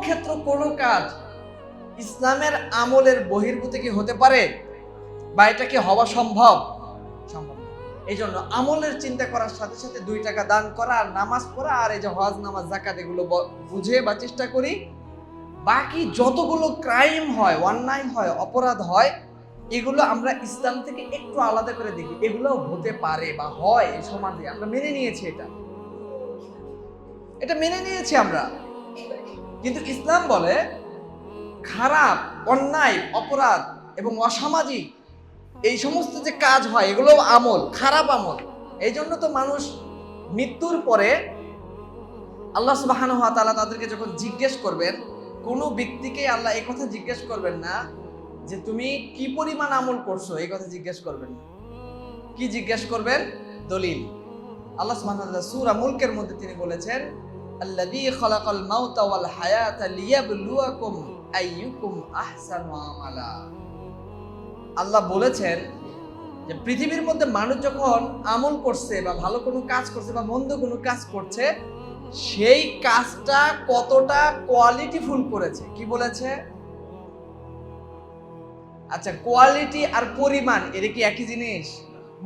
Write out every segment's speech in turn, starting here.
ক্ষেত্র কোনো কাজ ইসলামের আমলের বহির্ভূত কি হতে পারে, বা এটা কি হওয়া সম্ভব? সম্ভব না। এই জন্য আমলের চিন্তা করার সাথে সাথে 2 টাকা দান করা আর নামাজ পড়া আর এই যে হজ নামাজ যাকাত এগুলো বুঝে বা চেষ্টা করি। বাকি যতগুলো ক্রাইম হয়, অন্যায় হয়, অপরাধ হয়, এগুলো আমরা ইসলাম থেকে একটু আলাদা করে দেখি। এগুলো হতে পারে বা হয় এই সমাজে, আমরা মেনে নিয়েছি, এটা মেনে নিয়েছি আমরা। কিন্তু ইসলাম বলে খারাপ, অন্যায়, অপরাধ এবং অসামাজিক এই সমস্ত যে কাজ হয় এগুলো আমল, খারাপ আমল। এই জন্য তো মানুষ মৃত্যুর পরে আল্লাহ সুবহানাহু ওয়া তাআলা তাদেরকে যখন জিজ্ঞেস করবেন, কোনো ব্যক্তিকে আল্লাহ এই কথা জিজ্ঞেস করবেন না যে তুমি কি পরিমাণ আমল করছো, এই কথা জিজ্ঞেস করবেন না। কি জিজ্ঞেস করবেন? দলিল। আল্লাহ সুবহানাহু ওয়া তাআলা সূরা মুলকের মধ্যে তিনি বলেছেন, আল্লাযী খালাকাল মাউতা ওয়াল হায়াতা লিয়াবলুয়াকুম আইয়ুকুম আহসানু আমালা। আল্লাহ বলেছেন যে পৃথিবীর মধ্যে মানুষ যখন আমল করছে বা ভালো কোনো কাজ করছে বা মন্দ কোনো কাজ করছে, সেই কাজটা কতটা কোয়ালিটিফুল করেছে। কি বলেছে? আচ্ছা, কোয়ালিটি আর পরিমাণ এটা কি একই জিনিস?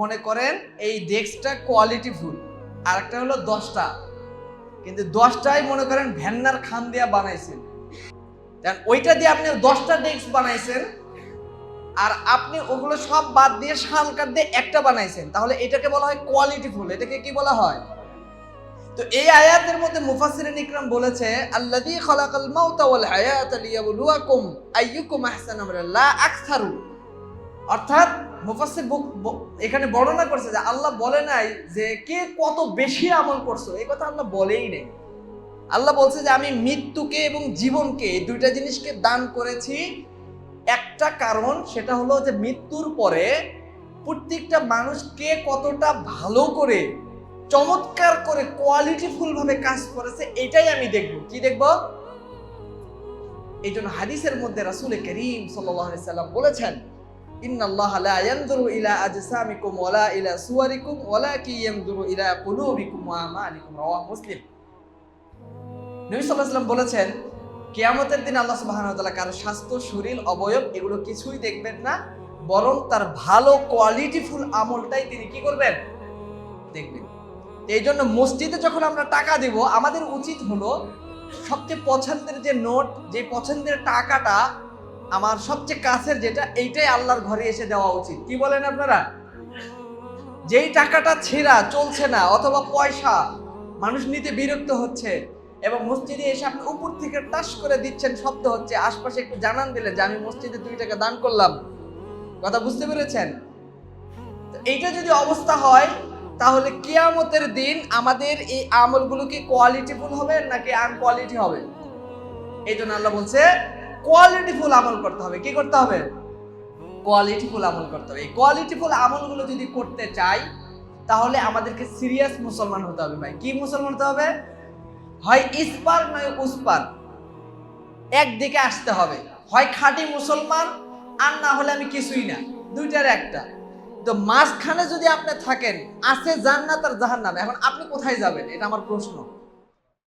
মনে করেন এই ডেস্কটা কোয়ালিটিফুল, আর একটা হলো 10টা, কিন্তু 10টাই মনে করেন ভ্যান্নার খান দিয়া বানাইছেন। কারণ ওইটা দিয়ে আপনি 10টা ডেস্ক বানাইছেন, আর আপনি ওগুলো সব বাদ দিয়ে শাল কাঠ দিয়ে একটা বানাইছেন, তাহলে এটাকে বলা হয় কোয়ালিটিফুল। এটাকে কি বলা হয়? তো এই আয়াতের মধ্যে মুফাসসিরিন ইকরাম বলেছে, আল্লাযী খালাকাল মাউতা ওয়াল হায়াতা লিয়াবলুয়াকুম আইয়ুকুম আহসানু আমালা লা আকসারু। অর্থাৎ মুফাসসির এখানে বর্ণনা করছে যে আল্লাহ বলে নাই যে কে কত বেশি আমল করছো, এই কথা আল্লাহ বলেই নেই। আল্লাহ বলছে যে আমি মৃত্যুকে এবং জীবনকে, এই দুইটা জিনিসকে দান করেছি। একটা কারণ, সেটা হলো যে মৃত্যুর পরে প্রত্যেকটা মানুষ কে কতটা ভালো করে, চমৎকার করে, কোয়ালিটিফুল ভাবে কাজ করেছে, এটাই আমি দেখব। কি দেখব? এই জন্য হাদিসের মধ্যে রাসূল করিম সাল্লাল্লাহু আলাইহি সাল্লাম বলেছেন, ইন্নাল্লাহা লা ইয়ানজুরু ইলা আজসামিকুম ওয়ালা ইলা সুওয়ারিকুম ওয়ালাকিন ইয়ানজুরু ইলা কুলুবিকুম ওয়া আমালিকুম। রাওয়াহ মুসলিম। নবী সাল্লাল্লাহু আলাইহি সাল্লাম বলেছেন, কিয়ামতের দিন আল্লাহ সুবহানাহু ওয়া তাআলা কারো স্বাস্থ্য, শরীর, অবয়ব এগুলো কিছুই দেখবেন না, বরং তার ভালো কোয়ালিটিফুল আমলটাই তিনি কি করবেন? দেখবেন। এই জন্য মসজিদে যখন আমরা টাকা দেব, আমাদের উচিত হলো সবচেয়ে পছন্দের যে নোট, যে পছন্দের টাকাটা আমার সবচেয়ে কাছের যেটা, এইটাই আল্লাহর ঘরে এসে দেওয়া উচিত। কি বলেন আপনারা? যেই টাকাটা ছেঁড়া, চলছে না, অথবা পয়সা মানুষ নিতে বিরক্ত হচ্ছে, এবং মসজিদে এসে আপনি উপর থেকে টাস করে দিচ্ছেন, শব্দ হচ্ছে, আশপাশে একটু জানান দিলে যে আমি মসজিদে 2 টাকা দান করলাম। কথা বুঝতে পেরেছেন? এইটা যদি অবস্থা হয়, তাহলে কিয়ামতের দিন আমাদের এই আমলগুলো কি কোয়ালিটিফুল হবে নাকি আনকোয়ালিটি হবে? এই জন্য আল্লাহ বলছে কোয়ালিটিফুল আমল করতে হবে। কি করতে হবে? কোয়ালিটিফুল আমল করতে হবে। এই কোয়ালিটিফুল আমলগুলো যদি করতে চাই, তাহলে আমাদেরকে সিরিয়াস মুসলমান হতে হবে। ভাই, কি মুসলমান হতে হবে? হয় ইসপার নয় উসপার, একদিকে আসতে হবে। হয় খাঁটি মুসলমান, আর না হলে আমি কিছুই না, দুইটার একটা। তো মাঝখানে যদি আপনি থাকেন, আছে জান্নাত আর জাহান্নাম। এখন আপনি কোথায় যাবেন? এটা আমার প্রশ্ন।